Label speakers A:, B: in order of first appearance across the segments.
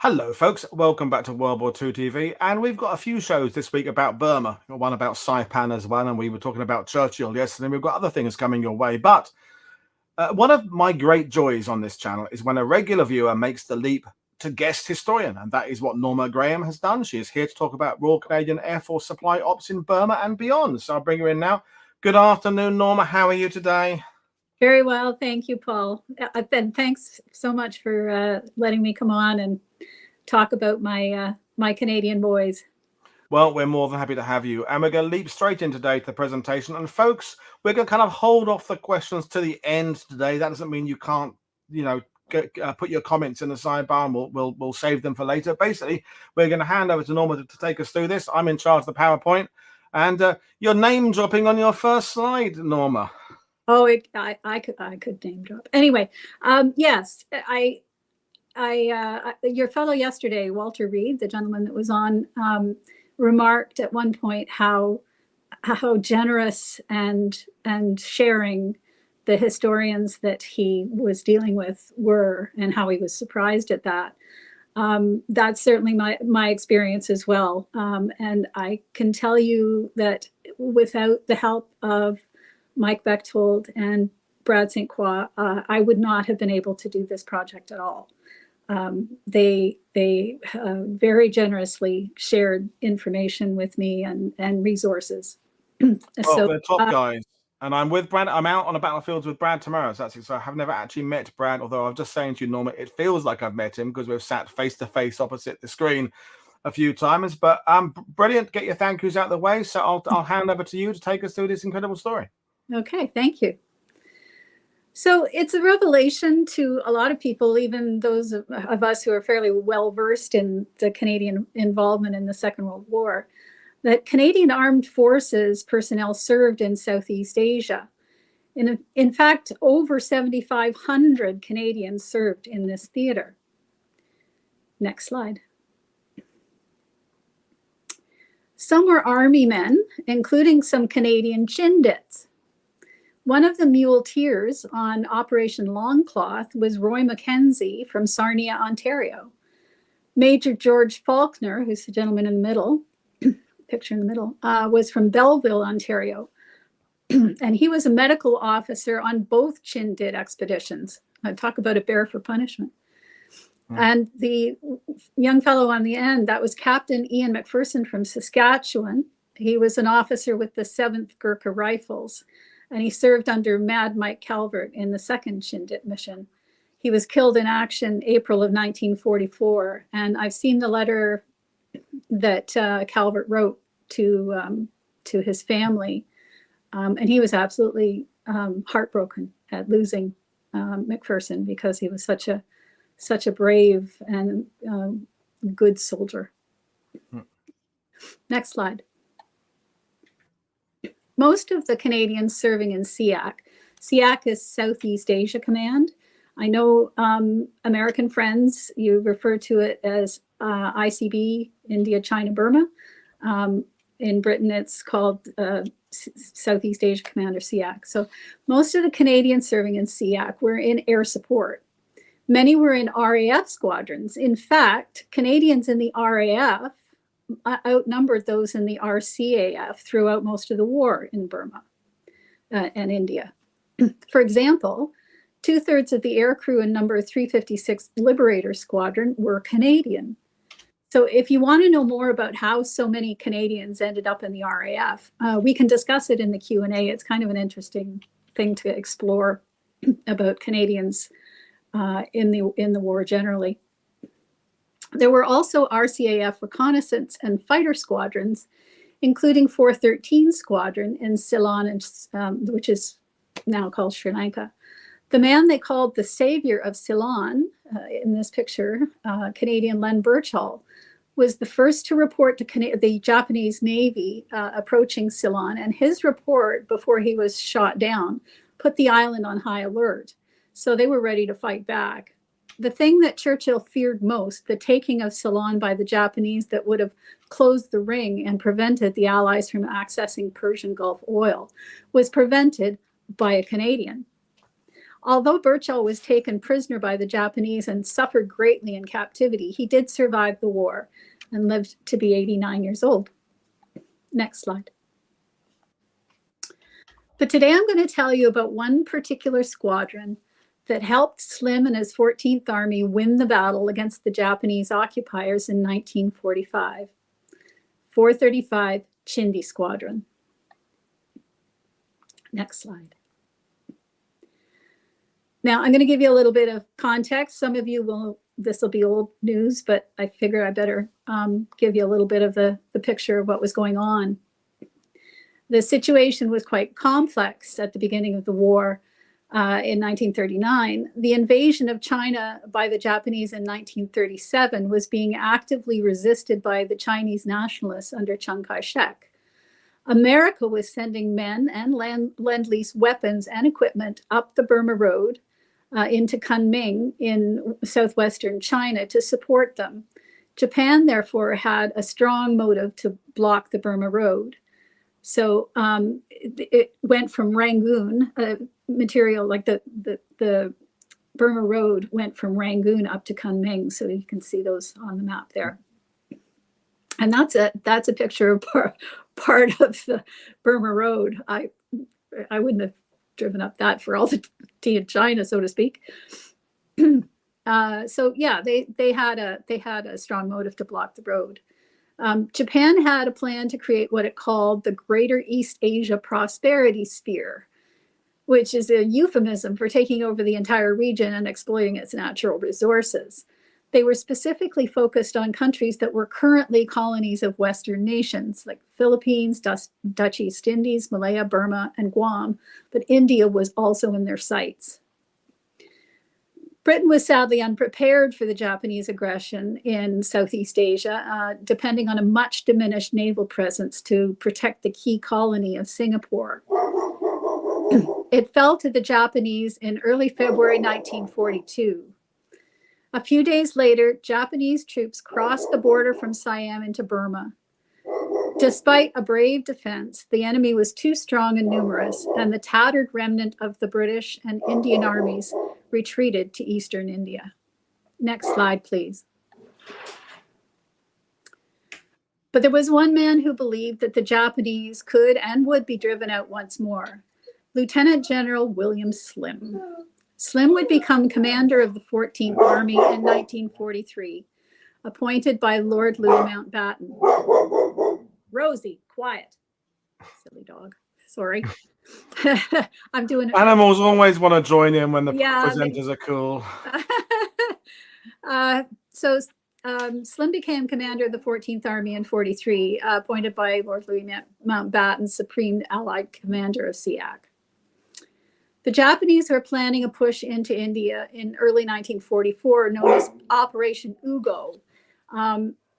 A: Hello, folks. Welcome back to World War II TV. And we've got a few shows this week about Burma, one about Saipan as well. And we were talking about Churchill yesterday. We've got other things coming your way. But one of my great joys on this channel is when a regular viewer makes the leap to guest historian. And that is what Norma Graham has done. She is here to talk about Royal Canadian Air Force supply ops in Burma and beyond. So I'll bring her in now. Good afternoon, Norma. How are you today?
B: Very well. Thank you, Paul. Thanks so much for letting me come on and talk about my Canadian boys.
A: Well, we're more than happy to have you. And we're going to leap straight in today to the presentation. And folks, we're going to kind of hold off the questions to the end today. That doesn't mean you can't, put your comments in the sidebar and we'll save them for later. Basically, we're going to hand over to Norma to take us through this. I'm in charge of the PowerPoint. And your name dropping on your first slide, Norma.
B: Oh, I could name drop. Anyway, yes, your fellow yesterday, Walter Reed, the gentleman that was on, remarked at one point how generous and sharing the historians that he was dealing with were, and how he was surprised at that. That's certainly my experience as well. And I can tell you that without the help of Mike Bechtold and Brad St. Croix, I would not have been able to do this project at all. They very generously shared information with me and resources.
A: Well, so, they're top guys. And I'm with Brad. I'm out on the battlefields with Brad tomorrow. So I have never actually met Brad, although I'm just saying to you, Norma, it feels like I've met him because we've sat face to face opposite the screen a few times. But brilliant. Get your thank yous out of the way. So I'll hand over to you to take us through this incredible story.
B: Okay, thank you. So it's a revelation to a lot of people, even those of us who are fairly well versed in the Canadian involvement in the Second World War, that Canadian Armed Forces personnel served in Southeast Asia. In fact, over 7,500 Canadians served in this theater. Next slide. Some were Army men, including some Canadian Chindits. One of the muleteers on Operation Longcloth was Roy Mackenzie from Sarnia, Ontario. Major George Faulkner, who's the gentleman in the middle, picture in the middle, was from Belleville, Ontario. And he was a medical officer on both Chindit expeditions. I talk about a bear for punishment. And the young fellow on the end, that was Captain Ian McPherson from Saskatchewan. He was an officer with the 7th Gurkha Rifles. And he served under Mad Mike Calvert in the 2nd Chindit mission. He was killed in action April of 1944. And I've seen the letter that Calvert wrote to his family. And he was absolutely heartbroken at losing McPherson because he was such a brave and good soldier. Next slide. Most of the Canadians serving in SEAC. SEAC is Southeast Asia Command. I know American friends, you refer to it as ICB, India, China, Burma. In Britain, it's called Southeast Asia Command, or SEAC. So most of the Canadians serving in SEAC were in air support. Many were in RAF squadrons. In fact, Canadians in the RAF outnumbered those in the RCAF throughout most of the war in Burma and India. For example, 2/3 of the aircrew in number 356 Liberator Squadron were Canadian. So if you want to know more about how so many Canadians ended up in the RAF, we can discuss it in the Q&A. It's kind of an interesting thing to explore about Canadians in the war generally. There were also RCAF reconnaissance and fighter squadrons, including 413 Squadron in Ceylon, which is now called Sri Lanka. The man they called the savior of Ceylon, in this picture, Canadian Len Birchall, was the first to report to the Japanese Navy approaching Ceylon, and his report, before he was shot down, put the island on high alert. So they were ready to fight back. The thing that Churchill feared most, the taking of Ceylon by the Japanese that would have closed the ring and prevented the Allies from accessing Persian Gulf oil, was prevented by a Canadian. Although Burchell was taken prisoner by the Japanese and suffered greatly in captivity, he did survive the war and lived to be 89 years old. Next slide. But today I'm going to tell you about one particular squadron that helped Slim and his 14th Army win the battle against the Japanese occupiers in 1945. 435 Chinthe Squadron. Next slide. Now, I'm going to give you a little bit of context. Some of you will, this will be old news, but I figure I better give you a little bit of the picture of what was going on. The situation was quite complex at the beginning of the war in 1939. The invasion of China by the Japanese in 1937 was being actively resisted by the Chinese nationalists under Chiang Kai-shek. America was sending men and lend-lease weapons and equipment up the Burma Road into Kunming in southwestern China to support them. Japan, therefore, had a strong motive to block the Burma Road. So it went from Rangoon, material like the Burma Road went from Rangoon up to Kunming. So you can see those on the map there. And that's a picture of part of the Burma Road. I wouldn't have driven up that for all the tea in China, so to speak. So yeah, they had a strong motive to block the road. Japan had a plan to create what it called the Greater East Asia Prosperity Sphere, which is a euphemism for taking over the entire region and exploiting its natural resources. They were specifically focused on countries that were currently colonies of Western nations, like Philippines, Dutch East Indies, Malaya, Burma, and Guam, but India was also in their sights. Britain was sadly unprepared for the Japanese aggression in Southeast Asia, depending on a much diminished naval presence to protect the key colony of Singapore. It fell to the Japanese in early February 1942. A few days later, Japanese troops crossed the border from Siam into Burma. Despite a brave defense, the enemy was too strong and numerous, and the tattered remnant of the British and Indian armies retreated to eastern India. Next slide, please. But there was one man who believed that the Japanese could and would be driven out once more, Lieutenant General William Slim. Slim would become commander of the 14th Army in 1943, appointed by Lord Louis Mountbatten. Rosie, quiet. Silly dog. Sorry. I'm doing it.
A: Animals always want to join in when the presenters are cool.
B: So Slim became commander of the 14th Army in 43, appointed by Lord Louis Mountbatten, Supreme Allied Commander of SEAC. The Japanese were planning a push into India in early 1944, known as Operation Ugo.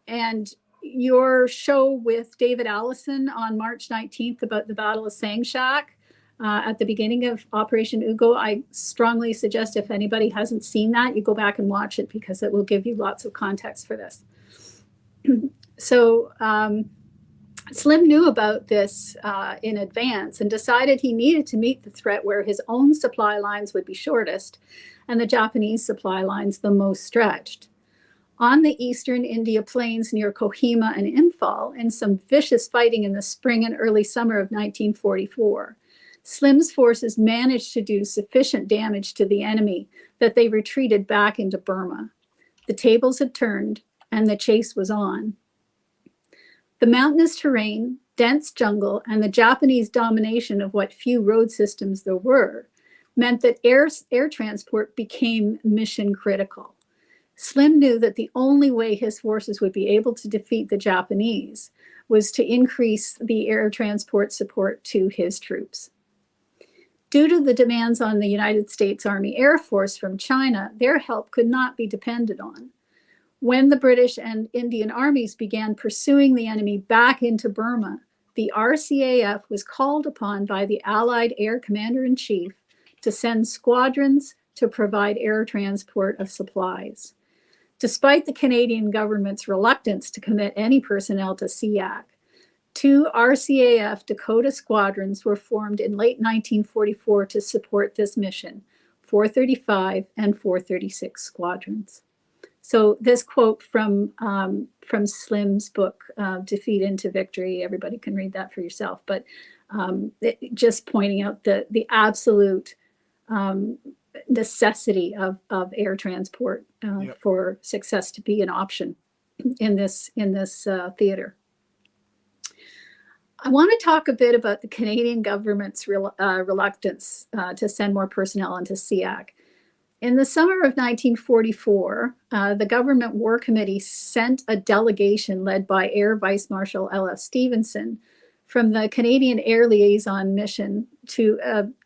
B: And your show with David Allison on March 19th about the Battle of Sangshak at the beginning of Operation Ugo, I strongly suggest if anybody hasn't seen that, you go back and watch it because it will give you lots of context for this. So Slim knew about this in advance and decided he needed to meet the threat where his own supply lines would be shortest and the Japanese supply lines the most stretched. On the eastern India plains near Kohima and Imphal, in some vicious fighting in the spring and early summer of 1944, Slim's forces managed to do sufficient damage to the enemy that they retreated back into Burma. The tables had turned and the chase was on. The mountainous terrain, dense jungle, and the Japanese domination of what few road systems there were meant that air transport became mission critical. Slim knew that the only way his forces would be able to defeat the Japanese was to increase the air transport support to his troops. Due to the demands on the United States Army Air Force from China, their help could not be depended on. When the British and Indian armies began pursuing the enemy back into Burma, the RCAF was called upon by the Allied Air Commander-in-Chief to send squadrons to provide air transport of supplies. Despite the Canadian government's reluctance to commit any personnel to SEAC, 2 RCAF Dakota squadrons were formed in late 1944 to support this mission, 435 and 436 squadrons. So this quote from Slim's book, Defeat into Victory, everybody can read that for yourself, but just pointing out the absolute necessity of air transport for success to be an option in this theater. I want to talk a bit about the Canadian government's reluctance to send more personnel into SEAC. In the summer of 1944, the Government War Committee sent a delegation led by Air Vice Marshal L.F. Stevenson from the Canadian Air Liaison Mission to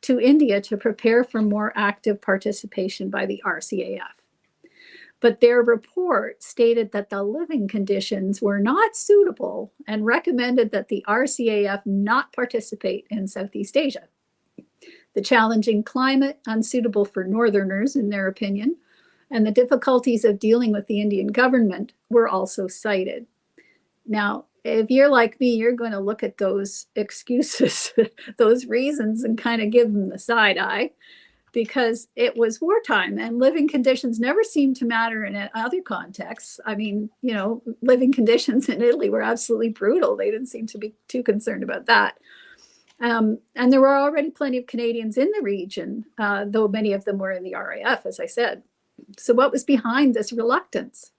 B: India to prepare for more active participation by the RCAF. But their report stated that the living conditions were not suitable and recommended that the RCAF not participate in Southeast Asia. The challenging climate, unsuitable for Northerners, in their opinion, and the difficulties of dealing with the Indian government were also cited. Now, if you're like me, you're going to look at those excuses, those reasons, and kind of give them the side eye, because it was wartime and living conditions never seemed to matter in other contexts. I mean, you know, living conditions in Italy were absolutely brutal. They didn't seem to be too concerned about that. And there were already plenty of Canadians in the region, though many of them were in the RAF, as I said. So what was behind this reluctance?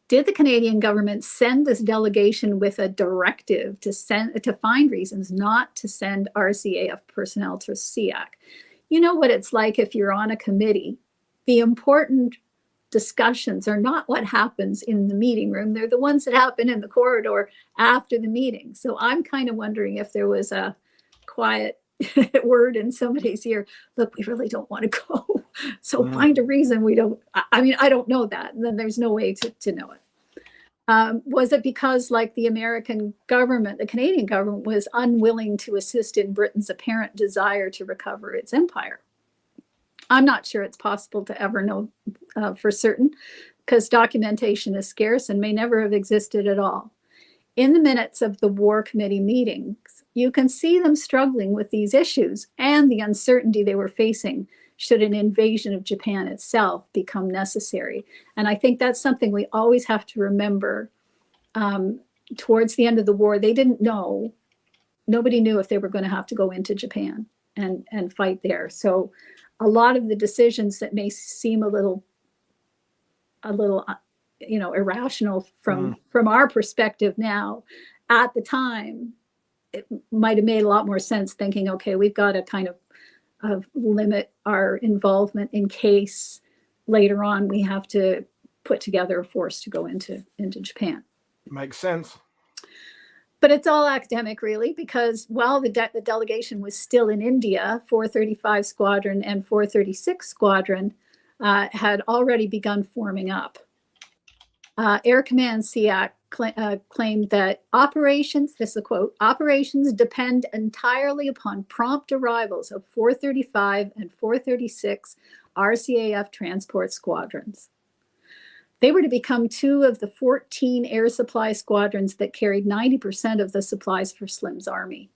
B: Did the Canadian government send this delegation with a directive to find reasons not to send RCAF personnel to SEAC? You know what it's like if you're on a committee. The important discussions are not what happens in the meeting room. They're the ones that happen in the corridor after the meeting. So I'm kind of wondering if there was a quiet word in somebody's ear. Look, we really don't want to go. So find a reason we don't. I mean, I don't know that. And then there's no way to know it. Was it because, like the American government, the Canadian government was unwilling to assist in Britain's apparent desire to recover its empire? I'm not sure it's possible to ever know for certain, because documentation is scarce and may never have existed at all. In the minutes of the War Committee meetings, you can see them struggling with these issues and the uncertainty they were facing should an invasion of Japan itself become necessary. And I think that's something we always have to remember. Towards the end of the war, they didn't know, nobody knew if they were going to have to go into Japan and fight there. So a lot of the decisions that may seem a little, you know, irrational from our perspective now, at the time, it might have made a lot more sense thinking, okay, we've got to kind of limit our involvement in case later on we have to put together a force to go into Japan.
A: Makes sense.
B: But it's all academic, really, because while the delegation was still in India, 435 Squadron and 436 Squadron had already begun forming up. Air Command SEAC claimed that operations, this is a quote, operations depend entirely upon prompt arrivals of 435 and 436 RCAF transport squadrons. They were to become two of the 14 air supply squadrons that carried 90% of the supplies for Slim's army.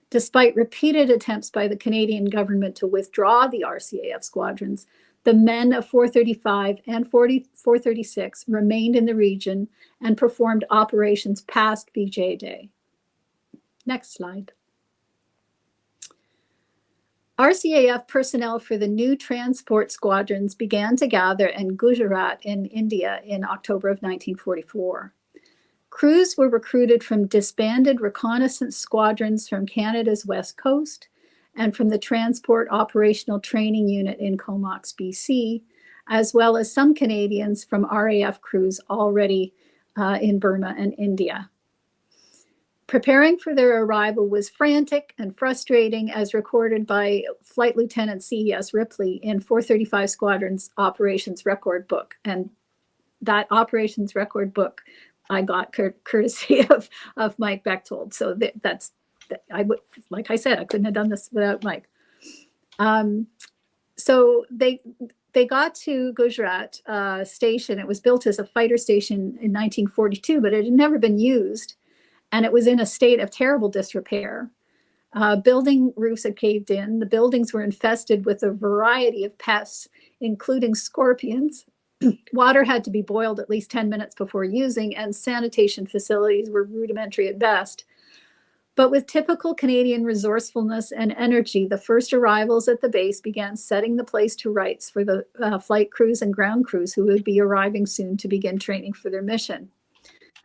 B: Despite repeated attempts by the Canadian government to withdraw the RCAF squadrons, the men of 435 and 436 remained in the region and performed operations past BJ Day. Next slide. RCAF personnel for the new transport squadrons began to gather in Gujarat in India in October of 1944. Crews were recruited from disbanded reconnaissance squadrons from Canada's west coast and from the Transport Operational Training Unit in Comox, BC, as well as some Canadians from RAF crews already in Burma and India. Preparing for their arrival was frantic and frustrating, as recorded by Flight Lieutenant C.E.S. Ripley in 435 Squadron's Operations Record Book. And that Operations Record Book I got courtesy of Mike Bechtold. So I would, like I said, I couldn't have done this without Mike. So they got to Gujarat station. It was built as a fighter station in 1942, but it had never been used. And it was in a state of terrible disrepair. Building roofs had caved in. The buildings were infested with a variety of pests, including scorpions. Water had to be boiled at least 10 minutes before using, and sanitation facilities were rudimentary at best. But with typical Canadian resourcefulness and energy, the first arrivals at the base began setting the place to rights for the flight crews and ground crews who would be arriving soon to begin training for their mission.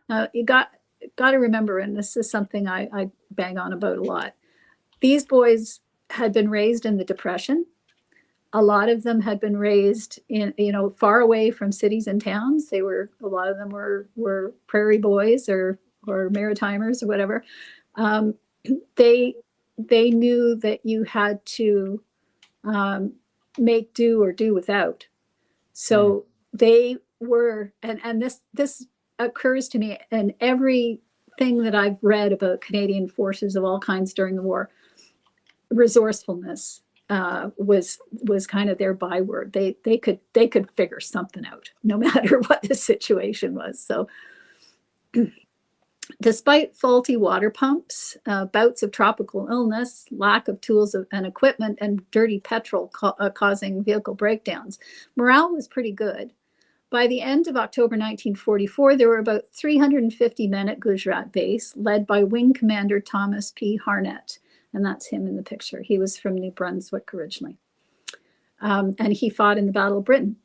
B: Now, you got to remember, and this is something I bang on about a lot, these boys had been raised in the Depression. A lot of them had been raised in, far away from cities and towns. A lot of them were prairie boys or Maritimers or whatever. They knew that you had to make do or do without. So they were, and this occurs to me in everything that I've read about Canadian forces of all kinds during the war. Resourcefulness was kind of their byword. They could figure something out no matter what the situation was. So despite faulty water pumps, bouts of tropical illness, lack of tools and equipment, and dirty petrol causing vehicle breakdowns, morale was pretty good. By the end of October 1944, there were about 350 men at Gujarat Base, led by Wing Commander Thomas P. Harnett. And that's him in the picture. He was from New Brunswick originally. And he fought in the Battle of Britain.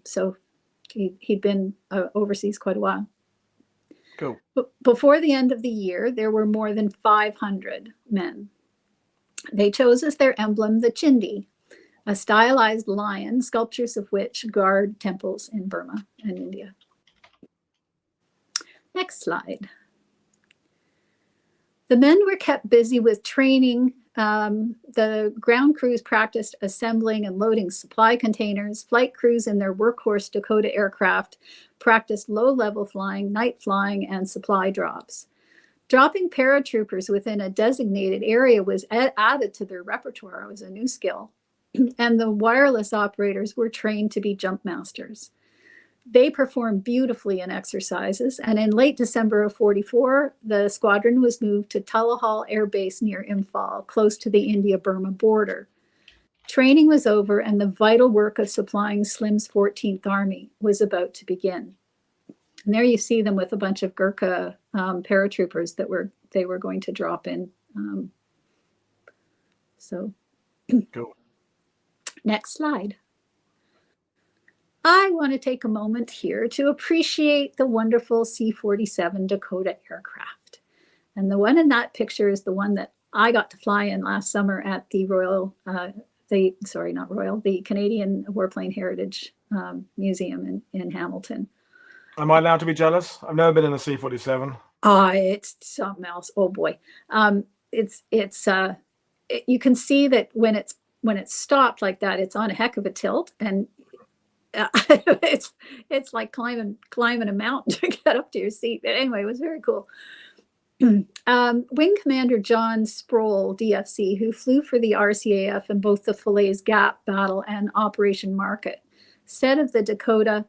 B: So he'd been overseas quite a while.
A: Cool.
B: Before the end of the year, there were more than 500 men. They chose as their emblem the Chinthe, a stylized lion, sculptures of which guard temples in Burma and India. Next slide. The men were kept busy with training. The ground crews practiced assembling and loading supply containers. Flight crews in their workhorse Dakota aircraft practiced low-level flying, night flying, and supply drops. Dropping paratroopers within a designated area was added to their repertoire. It was a new skill. And the wireless operators were trained to be jump masters. They performed beautifully in exercises, and in late December of 44, the squadron was moved to Tulhal Air Base near Imphal, close to the India-Burma border. Training was over, and the vital work of supplying Slim's 14th Army was about to begin. And there you see them with a bunch of Gurkha paratroopers that they were going to drop in.
A: Cool.
B: Next slide. I want to take a moment here to appreciate the wonderful C-47 Dakota aircraft. And the one in that picture is the one that I got to fly in last summer at the the Canadian Warplane Heritage Museum in Hamilton.
A: Am I allowed to be jealous? I've never been in a C-47.
B: It's something else. Oh boy. You can see that when it's stopped like that, it's on a heck of a tilt, and it's like climbing a mountain to get up to your seat. But anyway, it was very cool. Wing Commander John Sproul, DFC, who flew for the RCAF in both the Falaise Gap battle and Operation Market, said of the Dakota,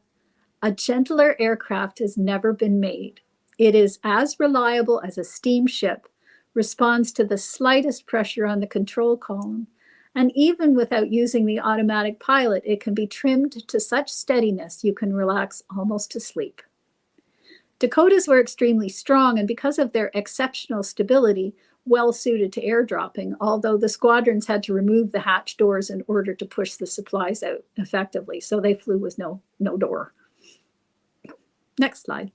B: "A gentler aircraft has never been made. It is as reliable as a steamship, responds to the slightest pressure on the control column, and even without using the automatic pilot, it can be trimmed to such steadiness you can relax almost to sleep." Dakotas were extremely strong, and because of their exceptional stability, well suited to airdropping, although the squadrons had to remove the hatch doors in order to push the supplies out effectively. So they flew with no door. Next slide.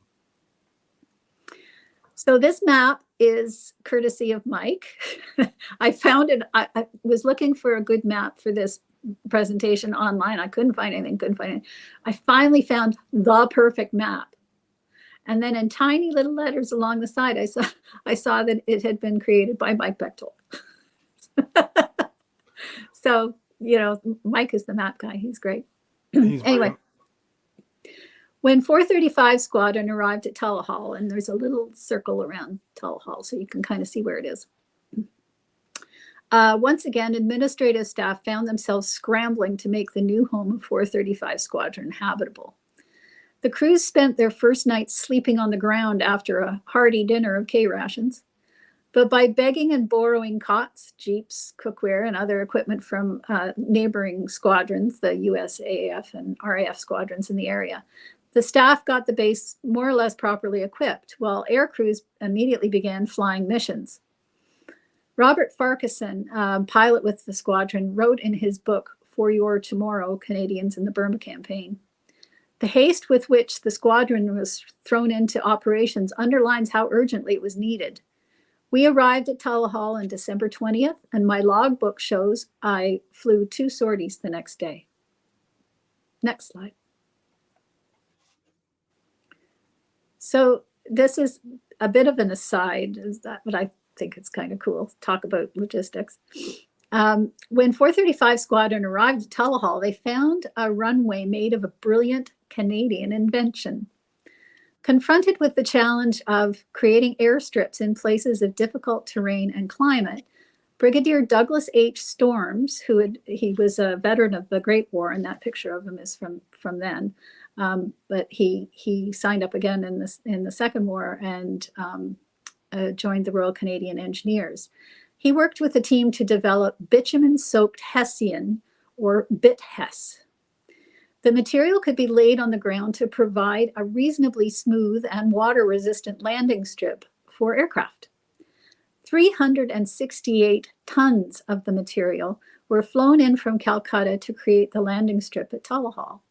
B: So this map is courtesy of Mike. I found it. I was looking for a good map for this presentation online. I couldn't find anything, I finally found the perfect map. And then in tiny little letters along the side, I saw that it had been created by Mike Bechtold. So, Mike is the map guy. He's great. Anyway. When 435 Squadron arrived at Tulhal, and there's a little circle around Tulhal, so you can kind of see where it is. Once again, administrative staff found themselves scrambling to make the new home of 435 Squadron habitable. The crews spent their first night sleeping on the ground after a hearty dinner of K rations. But by begging and borrowing cots, jeeps, cookware, and other equipment from neighboring squadrons, the USAF and RAF squadrons in the area, the staff got the base more or less properly equipped, while air crews immediately began flying missions. Robert Farquharson, pilot with the squadron, wrote in his book, For Your Tomorrow, Canadians in the Burma Campaign, "The haste with which the squadron was thrown into operations underlines how urgently it was needed. We arrived at Tulhal on December 20th, and my logbook shows I flew 2 sorties the next day." Next slide. So this is a bit of an aside, but I think it's kind of cool. Talk about logistics. When 435 Squadron arrived at Tulhal, they found a runway made of a brilliant Canadian invention. Confronted with the challenge of creating airstrips in places of difficult terrain and climate, Brigadier Douglas H. Storms, he was a veteran of the Great War, and that picture of him is from then, but he signed up again in the Second War and joined the Royal Canadian Engineers. He worked with a team to develop bitumen-soaked hessian, or bit-hess. The material could be laid on the ground to provide a reasonably smooth and water-resistant landing strip for aircraft. 368 tons of the material were flown in from Calcutta to create the landing strip at Tulhal.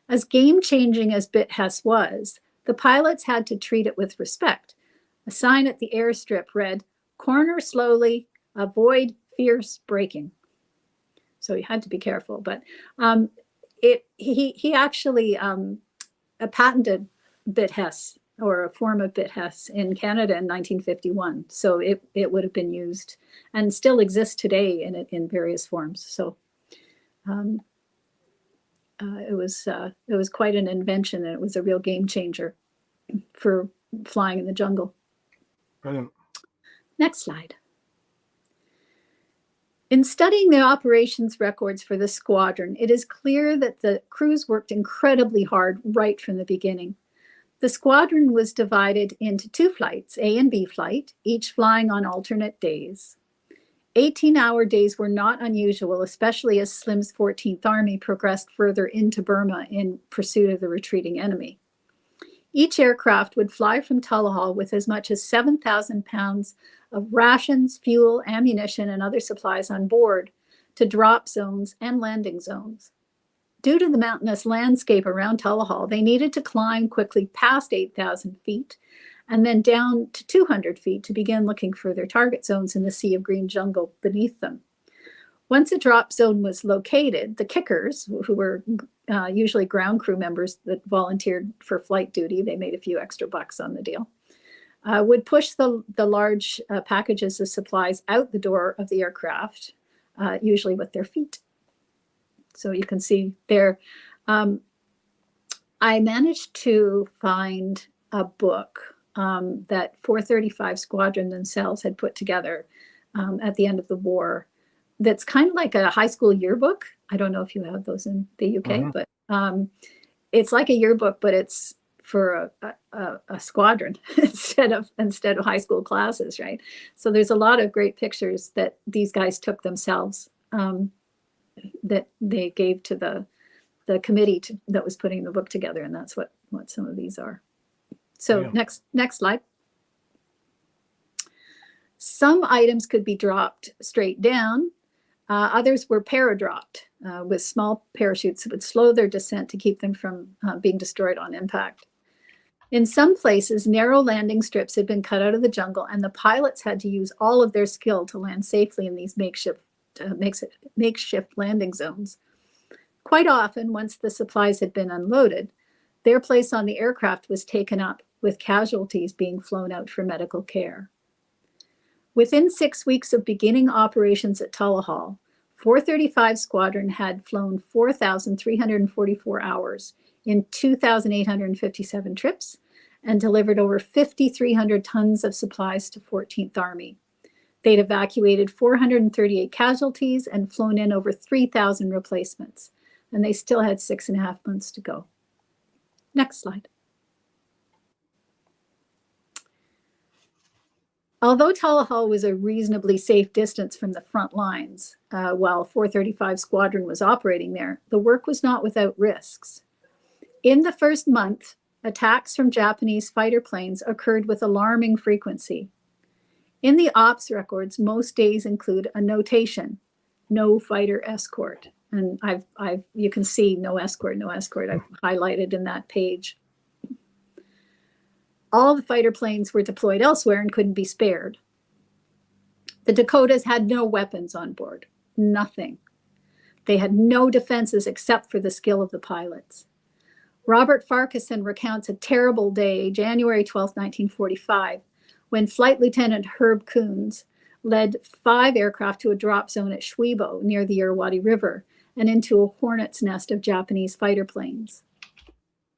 B: As game-changing as bit-hess was, the pilots had to treat it with respect. A sign at the airstrip read, "Corner slowly, avoid fierce braking." So he had to be careful, but he actually patented bit-hess, or a form of bit-hess, in Canada in 1951. So it would have been used and still exists today in various forms. So it was quite an invention, and it was a real game changer for flying in the jungle.
A: Brilliant.
B: Next slide. In studying the operations records for the squadron, it is clear that the crews worked incredibly hard right from the beginning. The squadron was divided into 2 flights, A and B flight, each flying on alternate days. 18-hour days were not unusual, especially as Slim's 14th Army progressed further into Burma in pursuit of the retreating enemy. Each aircraft would fly from Tulhal with as much as 7,000 pounds of rations, fuel, ammunition, and other supplies on board to drop zones and landing zones. Due to the mountainous landscape around Tulhal, they needed to climb quickly past 8,000 feet and then down to 200 feet to begin looking for their target zones in the sea of green jungle beneath them. Once a drop zone was located, the kickers, who were usually ground crew members that volunteered for flight duty, they made a few extra bucks on the deal, would push the large packages of supplies out the door of the aircraft, usually with their feet. So you can see there. I managed to find a book that 435 Squadron themselves had put together at the end of the war. That's kind of like a high school yearbook. I don't know if you have those in the UK, but it's like a yearbook, but it's for a squadron instead of high school classes, right? So there's a lot of great pictures that these guys took themselves that they gave to the committee that was putting the book together, and that's what some of these are. So next slide. Some items could be dropped straight down. Others were para-dropped with small parachutes that would slow their descent to keep them from being destroyed on impact. In some places, narrow landing strips had been cut out of the jungle, and the pilots had to use all of their skill to land safely in these makeshift landing zones. Quite often, once the supplies had been unloaded, their place on the aircraft was taken up, with casualties being flown out for medical care. Within 6 weeks of beginning operations at Tulhal, 435 Squadron had flown 4,344 hours in 2,857 trips and delivered over 5,300 tons of supplies to 14th Army. They'd evacuated 438 casualties and flown in over 3,000 replacements, and they still had 6.5 months to go. Next slide. Although Tulhal was a reasonably safe distance from the front lines while 435 Squadron was operating there, the work was not without risks. In the first month, attacks from Japanese fighter planes occurred with alarming frequency. In the ops records, most days include a notation, no fighter escort. And you can see no escort, no escort. I've highlighted in that page. All the fighter planes were deployed elsewhere and couldn't be spared. The Dakotas had no weapons on board, nothing. They had no defenses except for the skill of the pilots. Robert Farquharson recounts a terrible day, January 12, 1945, when Flight Lieutenant Herb Coons led 5 aircraft to a drop zone at Shwibo near the Irrawaddy River and into a hornet's nest of Japanese fighter planes.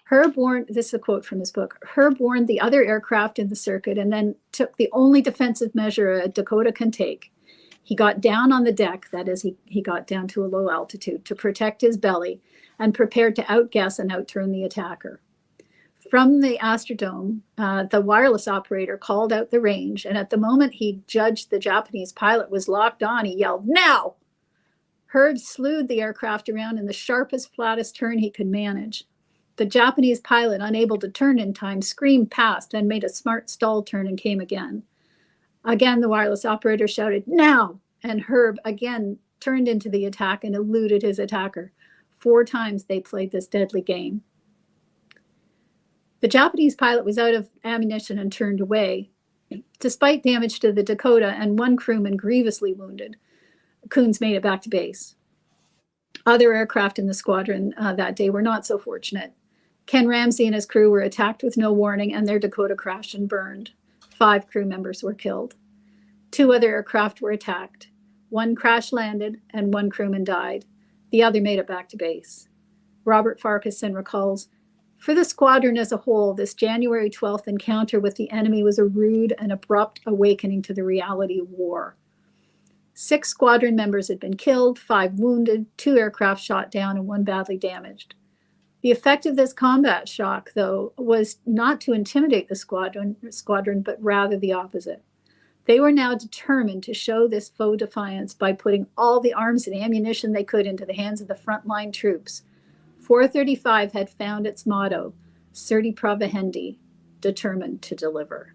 B: Herb warned, this is a quote from his book, Herb warned the other aircraft in the circuit and then took the only defensive measure a Dakota can take. He got down on the deck, that is, he got down to a low altitude to protect his belly and prepared to outguess and outturn the attacker. From the Astrodome, the wireless operator called out the range, and at the moment he judged the Japanese pilot was locked on, he yelled, "Now!" Herb slewed the aircraft around in the sharpest, flattest turn he could manage. The Japanese pilot, unable to turn in time, screamed past and made a smart stall turn and came again. Again, the wireless operator shouted, "Now!" And Herb again turned into the attack and eluded his attacker. 4 times they played this deadly game. The Japanese pilot was out of ammunition and turned away. Despite damage to the Dakota and 1 crewman grievously wounded, Coons made it back to base. Other aircraft in the squadron that day were not so fortunate. Ken Ramsey and his crew were attacked with no warning, and their Dakota crashed and burned. 5 crew members were killed. 2 other aircraft were attacked. 1 crash landed and 1 crewman died. The other made it back to base. Robert Farquharson recalls, "For the squadron as a whole, this January 12th encounter with the enemy was a rude and abrupt awakening to the reality of war. 6 squadron members had been killed, 5 wounded, 2 aircraft shot down, and 1 badly damaged. The effect of this combat shock, though, was not to intimidate the squadron, but rather the opposite. They were now determined to show this foe defiance by putting all the arms and ammunition they could into the hands of the frontline troops. 435 had found its motto, Certi Provehendi, determined to deliver."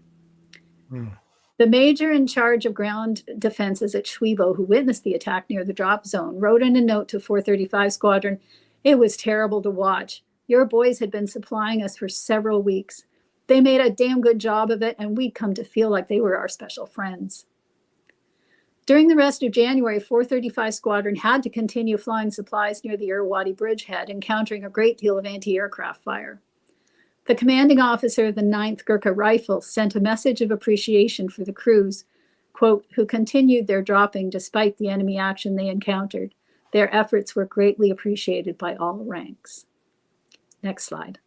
B: The major in charge of ground defenses at Shwibo, who witnessed the attack near the drop zone, wrote in a note to 435 Squadron, "It was terrible to watch. Your boys had been supplying us for several weeks. They made a damn good job of it, and we'd come to feel like they were our special friends." During the rest of January, 435 Squadron had to continue flying supplies near the Irrawaddy bridgehead, encountering a great deal of anti-aircraft fire. The commanding officer of the 9th Gurkha Rifles sent a message of appreciation for the crews, quote, "who continued their dropping despite the enemy action they encountered. Their efforts were greatly appreciated by all ranks." Next slide.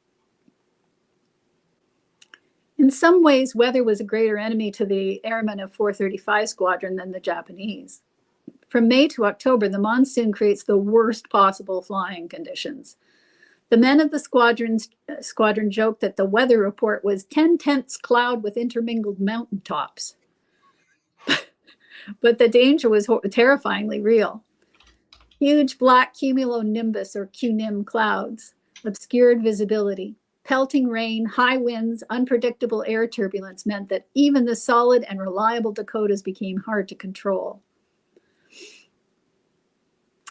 B: In some ways, weather was a greater enemy to the airmen of 435 Squadron than the Japanese. From May to October, the monsoon creates the worst possible flying conditions. The men of the squadron joked that the weather report was 10/10 cloud with intermingled mountaintops. But the danger was terrifyingly real. Huge black cumulonimbus or CUNIM clouds obscured visibility. Pelting rain, high winds, unpredictable air turbulence meant that even the solid and reliable Dakotas became hard to control.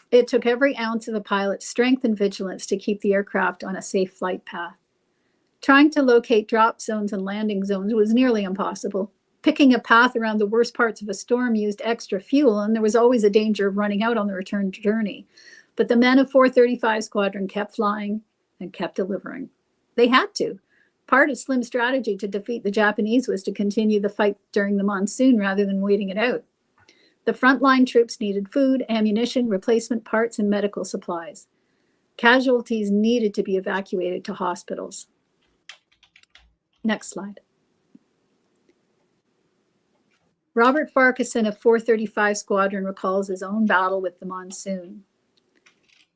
B: It took every ounce of the pilot's strength and vigilance to keep the aircraft on a safe flight path. Trying to locate drop zones and landing zones was nearly impossible. Picking a path around the worst parts of a storm used extra fuel, and there was always a danger of running out on the return journey. But the men of 435 Squadron kept flying and kept delivering. They had to. Part of Slim's strategy to defeat the Japanese was to continue the fight during the monsoon rather than waiting it out. The frontline troops needed food, ammunition, replacement parts, and medical supplies. Casualties needed to be evacuated to hospitals. Next slide. Robert Farquharson of 435 Squadron recalls his own battle with the monsoon.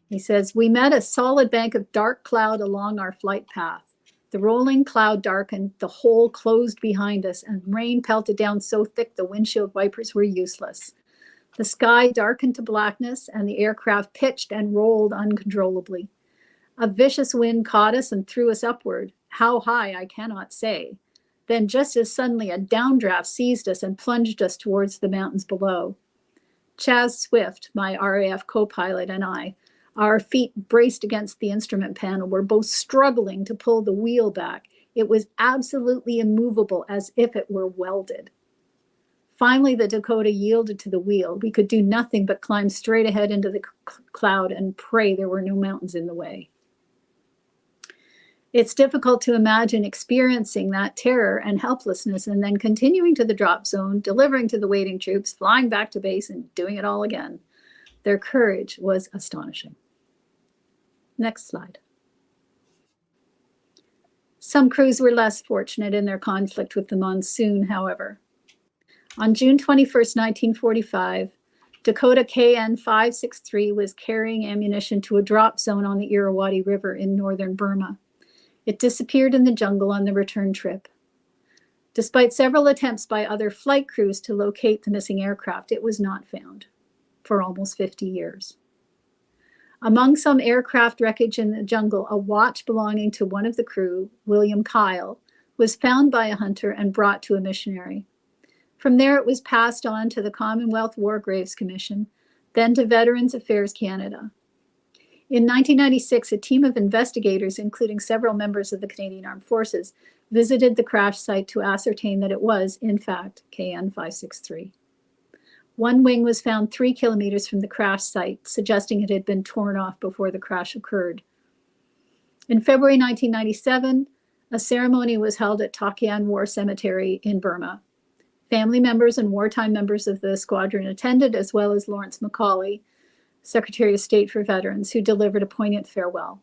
B: He says, "We met a solid bank of dark cloud along our flight path. The rolling cloud darkened, the hole closed behind us, and rain pelted down so thick the windshield wipers were useless. The sky darkened to blackness, and the aircraft pitched and rolled uncontrollably. A vicious wind caught us and threw us upward. How high, I cannot say. Then just as suddenly, a downdraft seized us and plunged us towards the mountains below. Chaz Swift, my RAF co-pilot, and I, our feet braced against the instrument panel, were both struggling to pull the wheel back. It was absolutely immovable, as if it were welded. Finally, the Dakota yielded to the wheel. We could do nothing but climb straight ahead into the cloud and pray there were no mountains in the way. It's difficult to imagine experiencing that terror and helplessness and then continuing to the drop zone, delivering to the waiting troops, flying back to base, and doing it all again. Their courage was astonishing. Next slide. Some crews were less fortunate in their conflict with the Monsoon, however. On June 21st, 1945, Dakota KN-563 was carrying ammunition to a drop zone on the Irrawaddy River in northern Burma. It disappeared in the jungle on the return trip. Despite several attempts by other flight crews to locate the missing aircraft, it was not found for almost 50 years. Among some aircraft wreckage in the jungle, a watch belonging to one of the crew, William Kyle, was found by a hunter and brought to a missionary. From there, it was passed on to the Commonwealth War Graves Commission, then to Veterans Affairs Canada. In 1996, a team of investigators, including several members of the Canadian Armed Forces, visited the crash site to ascertain that it was, in fact, KN-563. One wing was found 3 kilometers from the crash site, suggesting it had been torn off before the crash occurred. In February 1997, a ceremony was held at Takian War Cemetery in Burma. Family members and wartime members of the squadron attended, as well as Lawrence Macaulay, Secretary of State for Veterans, who delivered a poignant farewell.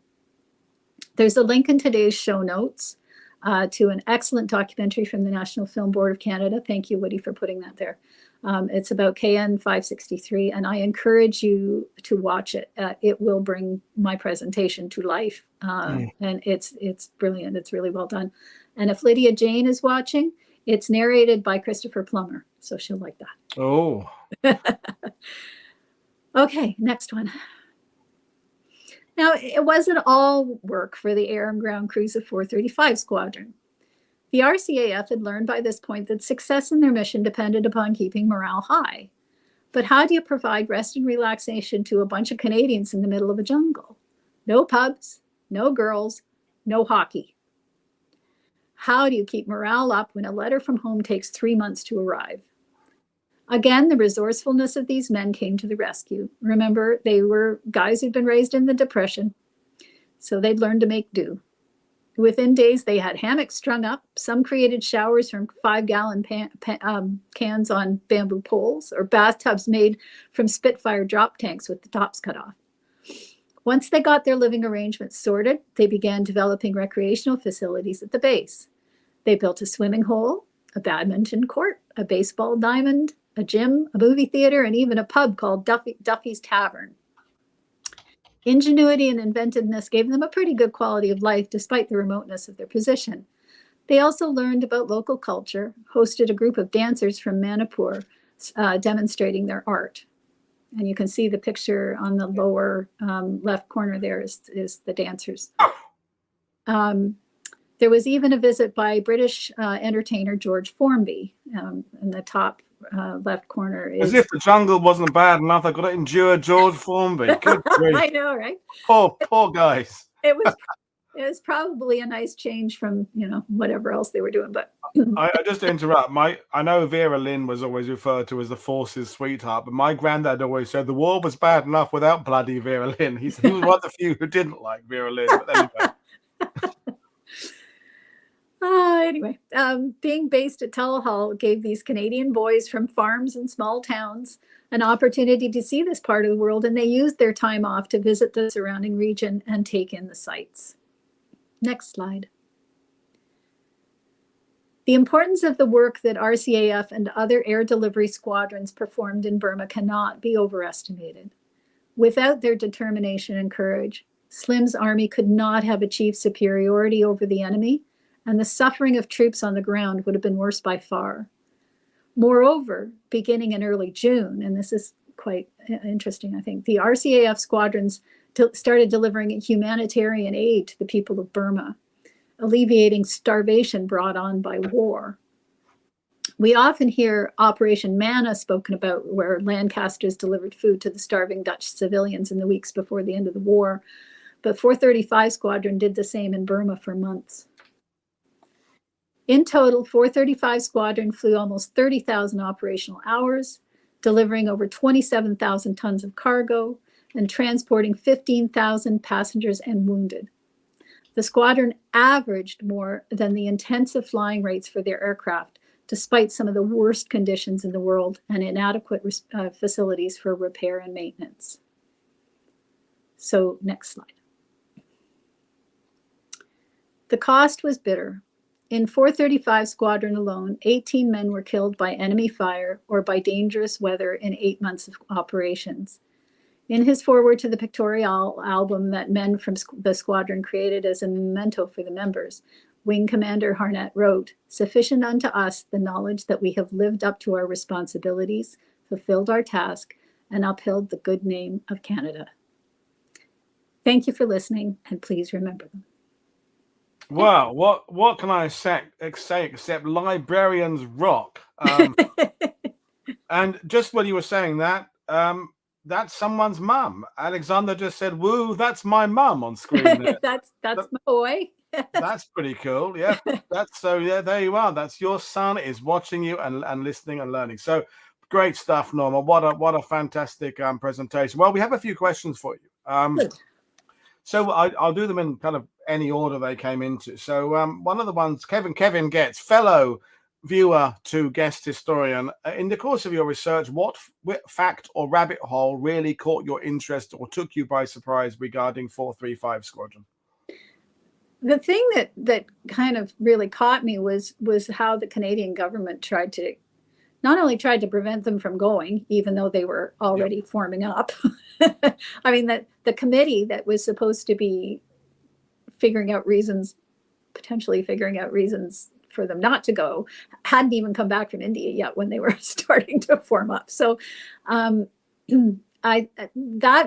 B: There's a link in today's show notes to an excellent documentary from the National Film Board of Canada. Thank you, Woody, for putting that there. It's about KN-563, and I encourage you to watch it. It will bring my presentation to life, and it's brilliant. It's really well done. And if Lydia Jane is watching, it's narrated by Christopher Plummer, so she'll like that.
A: Oh.
B: Okay, next one. Now, it wasn't all work for the air and ground crews of 435 Squadron. The RCAF had learned by this point that success in their mission depended upon keeping morale high. But how do you provide rest and relaxation to a bunch of Canadians in the middle of a jungle? No pubs, no girls, no hockey. How do you keep morale up when a letter from home takes 3 months to arrive? Again, the resourcefulness of these men came to the rescue. Remember, they were guys who'd been raised in the Depression, so they'd learned to make do. Within days, they had hammocks strung up. Some created showers from 5-gallon cans on bamboo poles, or bathtubs made from Spitfire drop tanks with the tops cut off. Once they got their living arrangements sorted, they began developing recreational facilities at the base. They built a swimming hole, a badminton court, a baseball diamond, a gym, a movie theater, and even a pub called Duffy's Tavern. Ingenuity and inventiveness gave them a pretty good quality of life despite the remoteness of their position. They also learned about local culture, hosted a group of dancers from Manipur demonstrating their art. And you can see the picture on the lower left corner there is the dancers. There was even a visit by British entertainer George Formby in the top left corner.
A: As if the jungle wasn't bad enough, they've got to endure George Formby. Good grief.
B: I know, right?
A: Poor guys.
B: It was probably a nice change from, whatever else they were doing. But
A: I just to interrupt. I know Vera Lynn was always referred to as the force's sweetheart, but my granddad always said the war was bad enough without bloody Vera Lynn. He was one of the few who didn't like Vera Lynn. But anyway.
B: Anyway, being based at Tulhal gave these Canadian boys from farms and small towns an opportunity to see this part of the world, and they used their time off to visit the surrounding region and take in the sights. Next slide. The importance of the work that RCAF and other air delivery squadrons performed in Burma cannot be overestimated. Without their determination and courage, Slim's army could not have achieved superiority over the enemy and the suffering of troops on the ground would have been worse by far. Moreover, beginning in early June, and this is quite interesting, I think, the RCAF squadrons started delivering humanitarian aid to the people of Burma, alleviating starvation brought on by war. We often hear Operation Manna spoken about, where Lancasters delivered food to the starving Dutch civilians in the weeks before the end of the war, but 435 Squadron did the same in Burma for months. In total, 435 Squadron flew almost 30,000 operational hours, delivering over 27,000 tons of cargo and transporting 15,000 passengers and wounded. The squadron averaged more than the intensive flying rates for their aircraft, despite some of the worst conditions in the world and inadequate facilities for repair and maintenance. So, next slide. The cost was bitter. In 435 Squadron alone, 18 men were killed by enemy fire or by dangerous weather in 8 months of operations. In his foreword to the pictorial album that men from the squadron created as a memento for the members, Wing Commander Harnett wrote, "Sufficient unto us the knowledge that we have lived up to our responsibilities, fulfilled our task, and upheld the good name of Canada." Thank you for listening, and please remember them.
A: Well, what can I say except librarians rock? And just when you were saying that, that's someone's mum. Alexander just said, "Woo, that's my mum" on screen there.
B: that's my boy.
A: That's pretty cool. Yeah, that's so. Yeah, there you are. That's your son is watching you and listening and learning. So great stuff, Norma. What a fantastic presentation. Well, we have a few questions for you. So I'll do them in kind of any order they came into. So one of the ones Kevin gets, fellow viewer to guest historian, in the course of your research, what fact or rabbit hole really caught your interest or took you by surprise regarding 435 Squadron?
B: The thing that kind of really caught me was how the Canadian government not only tried to prevent them from going, even though they were already forming up. I mean, that the committee that was supposed to be potentially figuring out reasons for them not to go, hadn't even come back from India yet when they were starting to form up. So that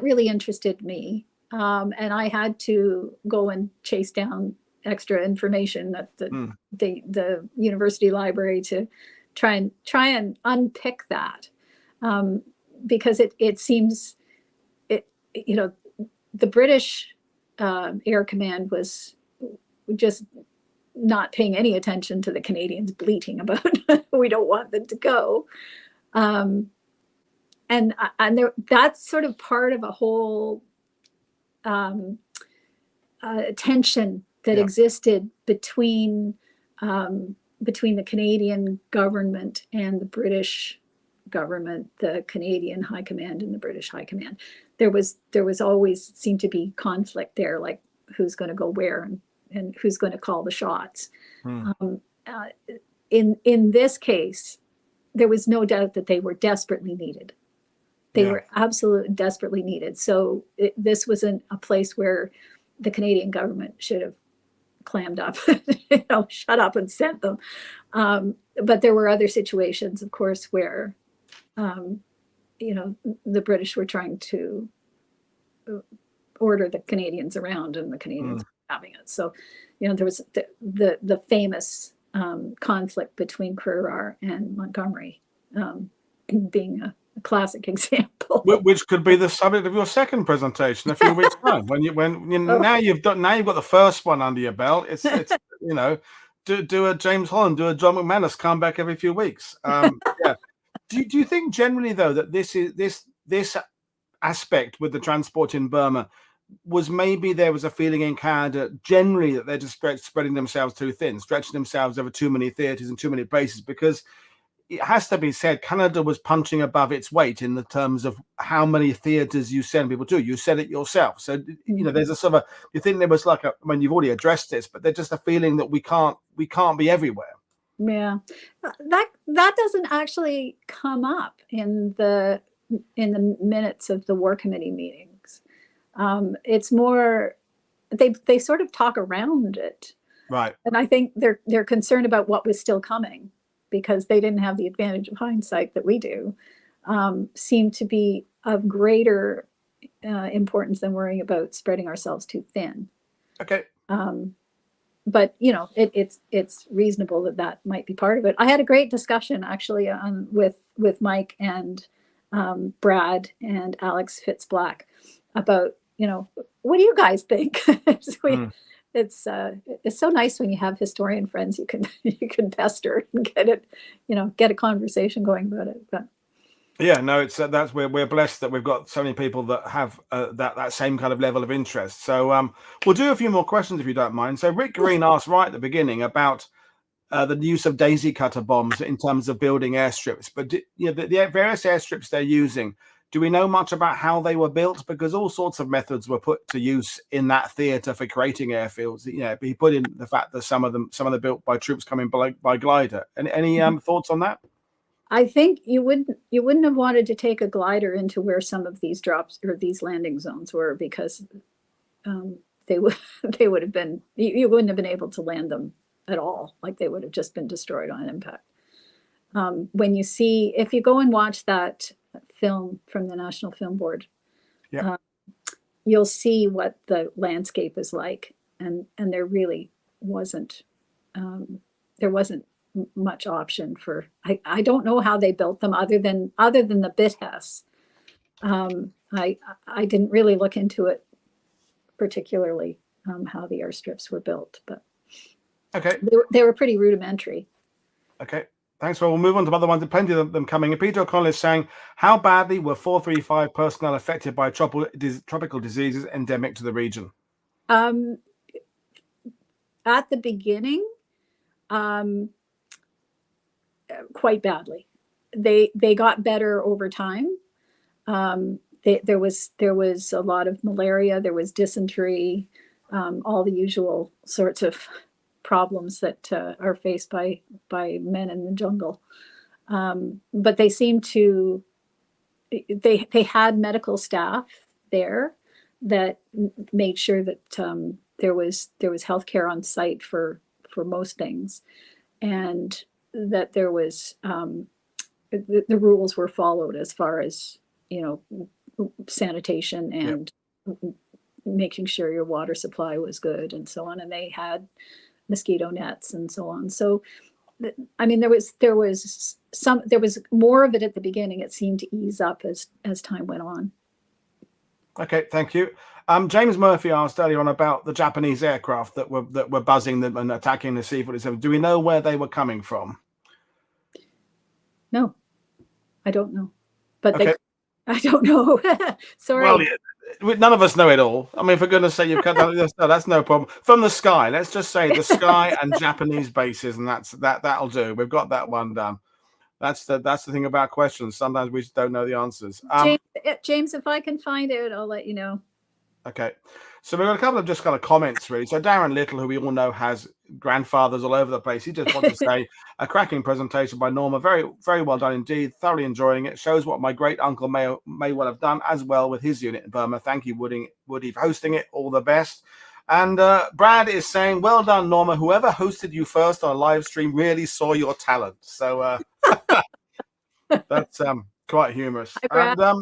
B: really interested me. And I had to go and chase down extra information at the university library to try and unpick that, because it seems the British Air Command was just not paying any attention to the Canadians bleating about we don't want them to go, and that's sort of part of a whole tension that existed between the Canadian government and the British government, the Canadian High Command and the British High Command. There was always seemed to be conflict there, like who's going to go where and who's going to call the shots. In this case, there was no doubt that they were desperately needed. They were absolutely desperately needed. So this wasn't a place where the Canadian government should have clammed up, shut up and sent them. But there were other situations, of course, where, the British were trying to order the Canadians around, and the Canadians were having it. So, there was the famous conflict between Currar and Montgomery being a classic example,
A: which could be the subject of your second presentation a few weeks time. Now you've got the first one under your belt. It's do a James Holland, do a John McManus, come back every few weeks. Do you think generally though that this aspect with the transport in Burma was maybe there was a feeling in Canada generally that they're just spreading themselves too thin, stretching themselves over too many theatres and too many places, because it has to be said, Canada was punching above its weight in the terms of how many theatres you send people to. You said it yourself. So, there's a sort of you think there was you've already addressed this, but there's just a feeling that we can't be everywhere.
B: Yeah, that doesn't actually come up in the minutes of the War Committee meetings. It's more, they sort of talk around it.
A: Right.
B: And I think they're concerned about what was still coming because they didn't have the advantage of hindsight that we do. Seemed to be of greater importance than worrying about spreading ourselves too thin.
A: Okay.
B: But you know, it's reasonable that that might be part of it. I had a great discussion actually with Mike and Brad and Alex Fitzblack about, you know, what do you guys think? It's so nice when you have historian friends you can pester and get it, you know, get a conversation going about it. But
A: yeah, no, it's that's we're blessed that we've got so many people that have that same kind of level of interest. So we'll do a few more questions if you don't mind. So Rick Green asked right at the beginning about the use of daisy cutter bombs in terms of building airstrips, but you know, the various airstrips they're using. Do we know much about how they were built? Because all sorts of methods were put to use in that theatre for creating airfields. You know, he put in the fact that some of them built by troops coming by glider. Any thoughts on that?
B: I think you wouldn't have wanted to take a glider into where some of these drops or these landing zones were, because they would have been, you wouldn't have been able to land them at all. Like they would have just been destroyed on impact. When you see, if you go and watch that film from the National Film Board,
A: yeah,
B: you'll see what the landscape is like, and there really wasn't much option for. I don't know how they built them other than the BITHES. I didn't really look into it particularly, how the airstrips were built, but
A: okay,
B: they were pretty rudimentary.
A: Okay. Thanks. Well, we'll move on to other ones. Plenty of them coming. And Peter O'Connell is saying, how badly were 435 personnel affected by tropical diseases endemic to the region?
B: At the beginning, quite badly. They got better over time. There was a lot of malaria. There was dysentery, all the usual sorts of problems that are faced by men in the jungle. But they seemed to, they had medical staff there that made sure that there was healthcare on site for most things, and that there was the rules were followed as far as, you know, sanitation and making sure your water supply was good and so on. And they had mosquito nets and so on. So, I mean, there was more of it at the beginning. It seemed to ease up as time went on.
A: Okay, thank you. James Murphy asked earlier on about the Japanese aircraft that were buzzing them and attacking the C-47. Do we know where they were coming from?
B: No, I don't know. But
A: okay.
B: I don't know. Sorry.
A: Well, none of us know it all. I mean, for goodness sake, you've cut that. No, that's no problem. From the sky, let's just say the sky and Japanese bases, and that'll do. We've got that one done. That's the thing about questions. Sometimes we just don't know the answers.
B: James, if I can find it, I'll let you know.
A: Okay. So we've got a couple of just kind of comments, really. So Darren Little, who we all know has grandfathers all over the place, he just wants to say a cracking presentation by Norma. Very, very well done indeed. Thoroughly enjoying it. Shows what my great uncle may well have done as well with his unit in Burma. Thank you, Woody, for hosting it. All the best. And Brad is saying, well done, Norma. Whoever hosted you first on a live stream really saw your talent. So that's quite humorous.
B: Hi, Brad.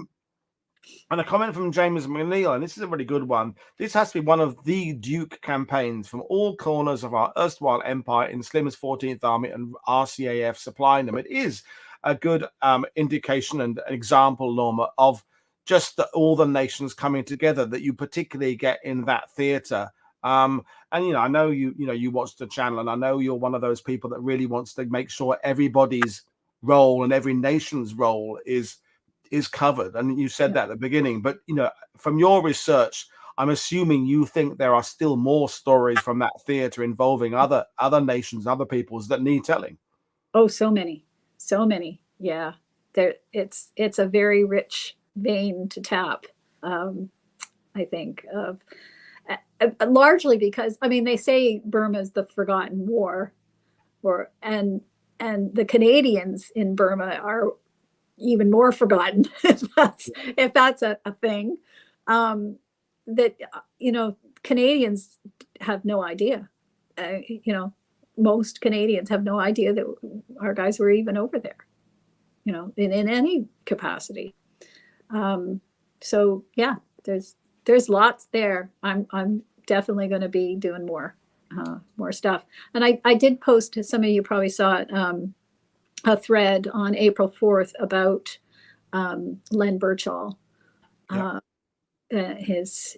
A: And a comment from James McNeil, and this is a really good one. This has to be one of the Duke campaigns from all corners of our erstwhile empire in Slim's 14th Army and RCAF supplying them. It is a good indication and an example, Norma, of just all the nations coming together that you particularly get in that theatre. And you know, I know you watch the channel, and I know you're one of those people that really wants to make sure everybody's role and every nation's role is covered, and you said that at the beginning. But you know, from your research, I'm assuming you think there are still more stories from that theater involving other nations, other peoples that need telling.
B: Oh, so many. Yeah, it's a very rich vein to tap. I think of largely because, I mean, they say Burma is the forgotten war, and the Canadians in Burma are even more forgotten, if that's a thing. That, you know, Canadians have no idea you know, most Canadians have no idea that our guys were even over there, you know, in any capacity. So yeah, there's lots there. I'm definitely going to be doing more stuff. And I did post, some of you probably saw it, a thread on April 4th about Len Birchall.
A: Yeah.
B: There's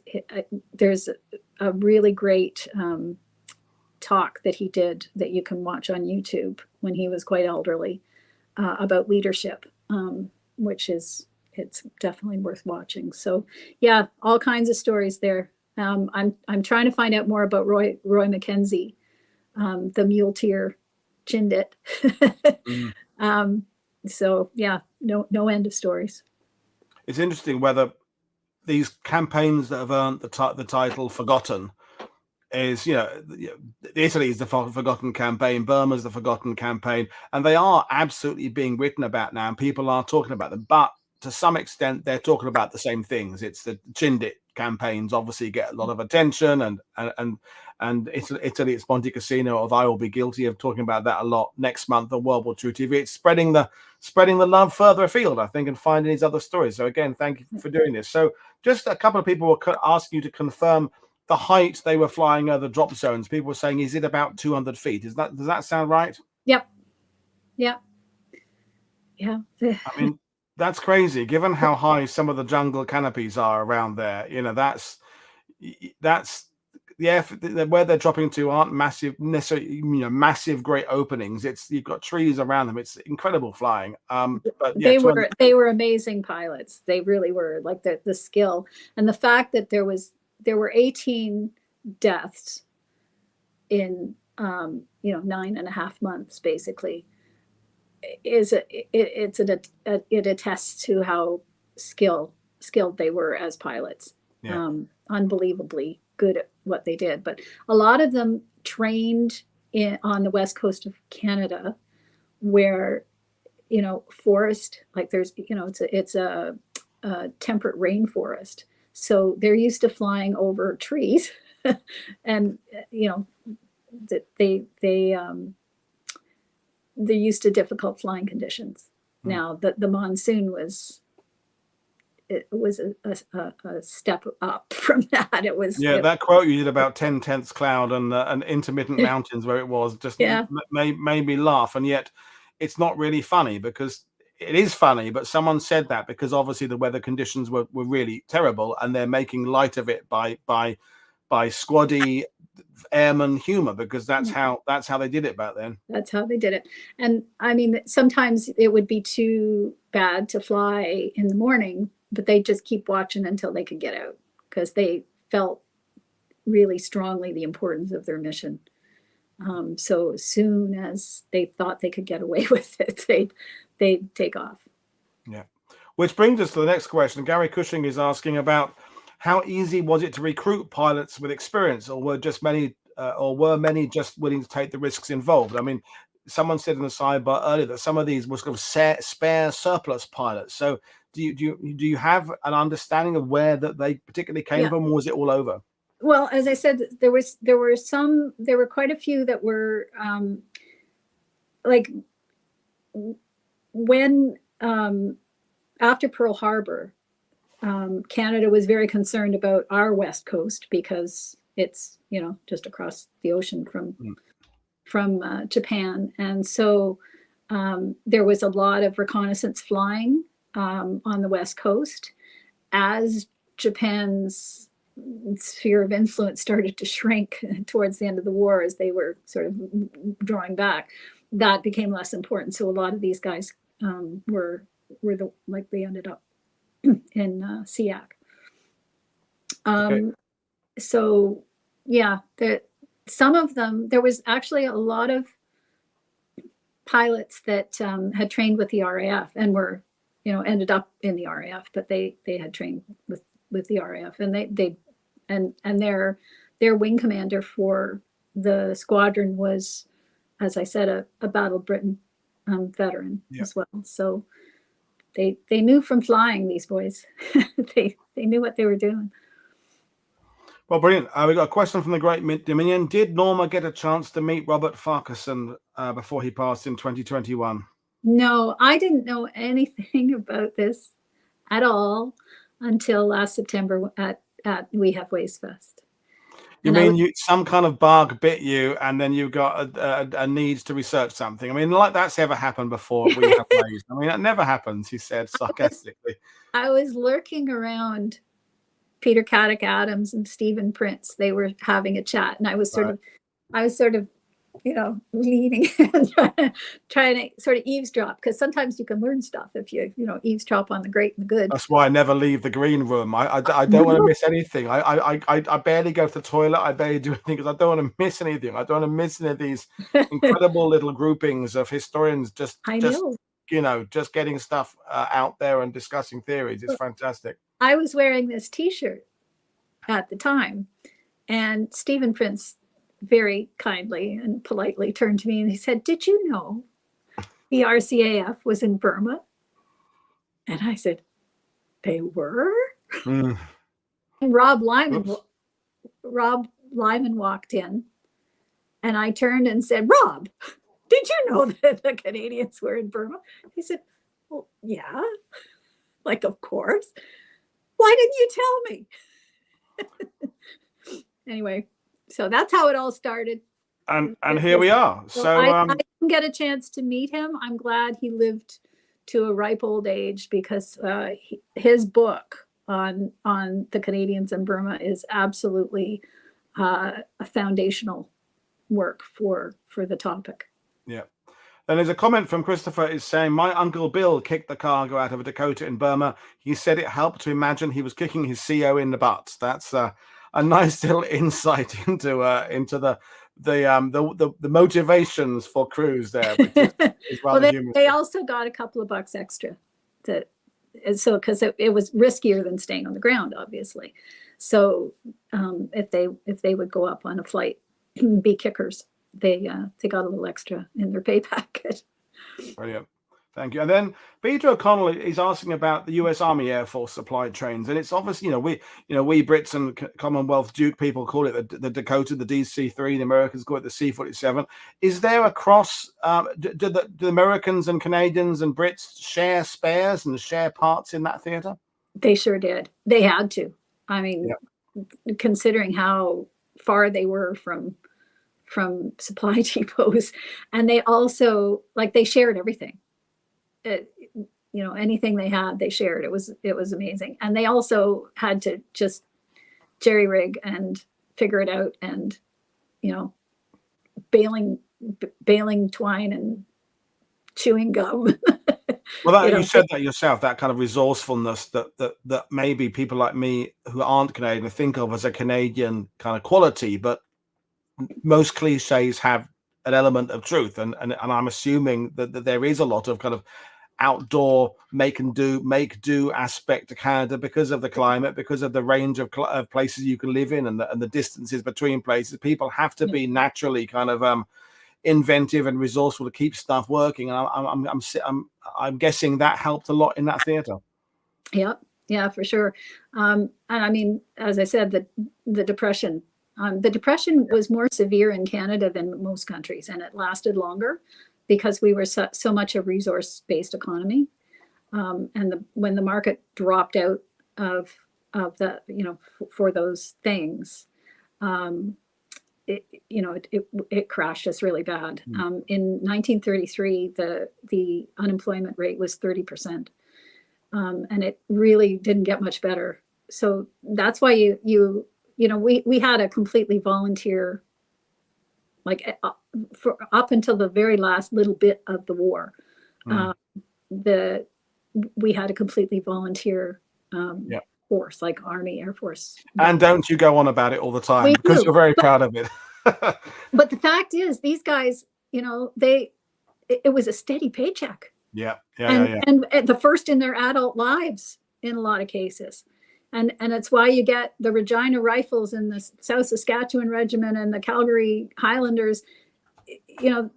B: a really great talk that he did that you can watch on YouTube when he was quite elderly, about leadership, which it's definitely worth watching. So yeah, all kinds of stories there. I'm trying to find out more about Roy McKenzie, the muleteer Chindit. So yeah, no end of stories.
A: It's interesting whether these campaigns that have earned the title Forgotten is, you know, Italy is the forgotten campaign, Burma's the forgotten campaign, and they are absolutely being written about now, and people are talking about them. But to some extent, they're talking about the same things. It's the Chindit campaigns obviously get a lot of attention, and Italy at Monte Cassino, although I will be guilty of talking about that a lot next month on World War II TV. It's spreading the love further afield, I think, and finding these other stories. So again, thank you for doing this. So just a couple of people were asking you to confirm the height they were flying over the drop zones. People were saying, is it about 200 feet? Does that sound right?
B: Yep. Yeah.
A: I mean, that's crazy, given how high some of the jungle canopies are around there. You know, that's where they're dropping to aren't massive necessarily, you know, massive great openings. You've got trees around them. It's incredible flying. But yeah,
B: they were amazing pilots. They really were, like the skill and the fact that there were 18 deaths in 9.5 months basically it attests to how skilled they were as pilots.
A: Yeah.
B: Unbelievably good at what they did. But a lot of them trained on the west coast of Canada, where, you know, forest, like there's, you know, it's a temperate rainforest. So they're used to flying over trees and, you know, that they're used to difficult flying conditions. Now the monsoon was a step up from that. It was
A: that quote you did about 10/10 cloud and intermittent mountains where it was just made me laugh, and yet it's not really funny, because it is funny, but someone said that because obviously the weather conditions were really terrible, and they're making light of it by squaddy airman humor, because that's how they did it back then.
B: That's how they did it. And I mean, sometimes it would be too bad to fly in the morning, but they just keep watching until they could get out, because they felt really strongly the importance of their mission. So as soon as they thought they could get away with it, they'd take off. Yeah.
A: Which brings us to the next question. Gary Cushing is asking about how easy was it to recruit pilots with experience, or were many just willing to take the risks involved? I mean, someone said in the sidebar earlier that some of these were sort of spare surplus pilots. So do you have an understanding of where that they particularly came from, or was it all over?
B: Well, as I said, there were quite a few that were like when after Pearl Harbor, Canada was very concerned about our west coast, because it's, you know, just across the ocean from Japan, and so there was a lot of reconnaissance flying on the west coast. As Japan's sphere of influence started to shrink towards the end of the war, as they were sort of drawing back, that became less important. So a lot of these guys were they ended up in SEAC.
A: Okay.
B: So yeah, some of them, there was actually a lot of pilots that had trained with the RAF and were, you know, ended up in the RAF, but they had trained with the RAF, and their wing commander for the squadron was, as I said, a Battle of Britain veteran as well. So they knew from flying, these boys. they knew what they were doing.
A: Well, brilliant. We got a question from the Great Dominion. Did Norma get a chance to meet Robert Farquharson before he passed in 2021?
B: No, I didn't know anything about this at all until last September at We Have Waste Fest.
A: You mean some kind of bug bit you, and then you got a need to research something? I mean, like that's ever happened before? We have waste. I mean, that never happens. He said sarcastically.
B: I was lurking around Peter Caddick Adams and Stephen Prince. They were having a chat, and I was sort of, leaning and trying to sort of eavesdrop, because sometimes you can learn stuff if you eavesdrop on the great and the good.
A: That's why I never leave the green room. I don't want to miss anything. I barely go to the toilet. I barely do anything because I don't want to miss anything. I don't want to miss any of these incredible little groupings of historians just getting stuff out there and discussing theories. It's fantastic.
B: I was wearing this T-shirt at the time, and Stephen Prince very kindly and politely turned to me and he said, "Did you know the RCAF was in Burma?" And I said, "They were?" And Rob Lyman walked in, and I turned and said, "Rob, did you know that the Canadians were in Burma?" He said, "Well, yeah." Like, of course. "Why didn't you tell me?" Anyway, so that's how it all started.
A: And here we are. So
B: I didn't get a chance to meet him. I'm glad he lived to a ripe old age, because his book on the Canadians in Burma is absolutely a foundational work for the topic.
A: Yeah. And there's a comment from Christopher is saying, "My Uncle Bill kicked the cargo out of a Dakota in Burma. He said it helped to imagine he was kicking his CO in the butt." That's a nice little insight into the motivations for crews there. Which is rather humorous.
B: They also got a couple of bucks extra, because it was riskier than staying on the ground, obviously. So if they would go up on a flight and be kickers, they got a little extra in their pay packet.
A: Brilliant. Thank you. And then Peter O'Connell is asking about the U.S. Army Air Force supply trains, and it's obviously we Brits and Commonwealth Duke people call it the Dakota, the DC-3. The Americans call it the C-47. Is there a cross? Do the Americans and Canadians and Brits share spares and share parts in that theater?
B: They sure did. They had to. I mean, considering how far they were from supply depots, and they also they shared everything. Anything they had, they shared. It was amazing. And they also had to just jerry rig and figure it out, and baling twine and chewing gum.
A: Well, you said that yourself, that kind of resourcefulness that maybe people like me who aren't Canadian think of as a Canadian kind of quality, but most cliches have an element of truth, and I'm assuming that there is a lot of kind of outdoor make do aspect to Canada because of the climate, because of the range of places you can live in, and the distances between places. People have to be naturally kind of inventive and resourceful to keep stuff working, and I'm guessing that helped a lot in that theater.
B: Yeah, for sure. And I mean, as I said, the Depression. The Depression was more severe in Canada than most countries, and it lasted longer because we were so much a resource-based economy. And when the market dropped out of the, for those things, it crashed us really bad. In 1933, the unemployment rate was 30%, and it really didn't get much better. So that's why we had a completely volunteer, for up until the very last little bit of the war. We had a completely volunteer force, like Army, Air Force.
A: And don't you go on about it all the time, because you're very proud of it.
B: But the fact is, these guys, it was a steady paycheck. And the first in their adult lives in a lot of cases. And it's why you get the Regina Rifles and the South Saskatchewan Regiment and the Calgary Highlanders.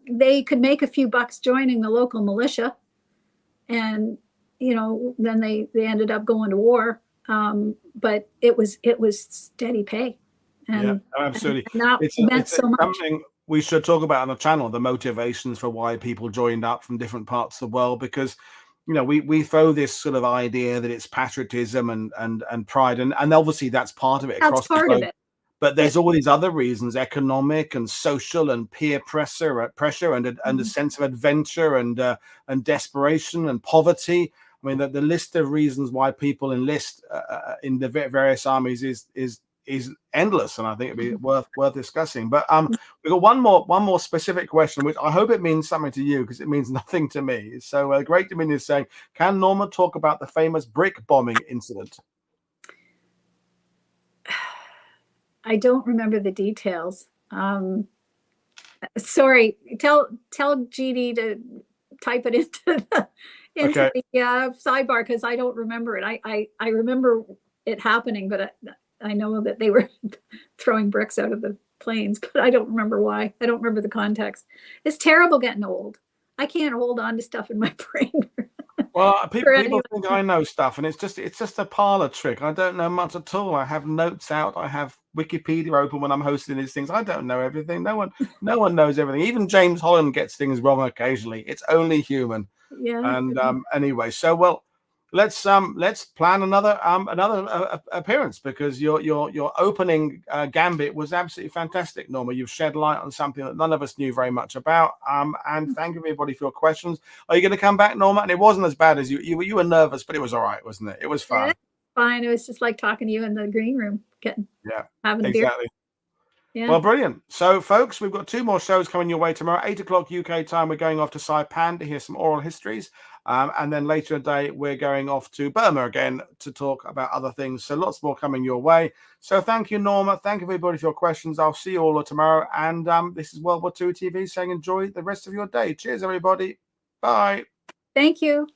B: They could make a few bucks joining the local militia, and then they ended up going to war. But it was steady pay. And,
A: absolutely.
B: and that meant so much.
A: Something we should talk about on the channel, the motivations for why people joined up from different parts of the world, because we throw this sort of idea that it's patriotism and pride, and obviously that's part of it.
B: That's part of it.
A: But there's all these other reasons, economic and social and peer pressure and a sense of adventure and desperation and poverty. I mean, the list of reasons why people enlist in the various armies is endless, and I think it'd be worth discussing. But we've got one more specific question, which I hope it means something to you, because it means nothing to me. So Great Dominion is saying, can Norma talk about the famous brick bombing incident?
B: I don't remember the details. Sorry, tell GD to type it into the sidebar, because I don't remember it. I remember it happening, but I know that they were throwing bricks out of the planes, but I don't remember why. I don't remember the context. It's terrible getting old. I can't hold on to stuff in my brain.
A: Well, people think I know stuff, and it's just a parlor trick. I don't know much at all. I have notes out. I have Wikipedia open when I'm hosting these things. I don't know everything. No one knows everything. Even James Holland gets things wrong occasionally. It's only human.
B: Yeah.
A: And anyway, so well, let's plan another appearance, because your opening gambit was absolutely fantastic, Norma. You've shed light on something that none of us knew very much about. And thank you everybody for your questions. Are you going to come back, Norma? And it wasn't as bad as you were nervous, but it was all right, wasn't it? It was fun.
B: Yeah, fine. It was just like talking to you in the green room, having a beer. Yeah.
A: Well, brilliant. So, folks, we've got 2 more shows coming your way tomorrow. 8 o'clock UK time, we're going off to Saipan to hear some oral histories. And then later in the day, we're going off to Burma again to talk about other things. So lots more coming your way. So thank you, Norma. Thank you, everybody, for your questions. I'll see you all tomorrow. And this is World War II TV saying enjoy the rest of your day. Cheers, everybody. Bye.
B: Thank you.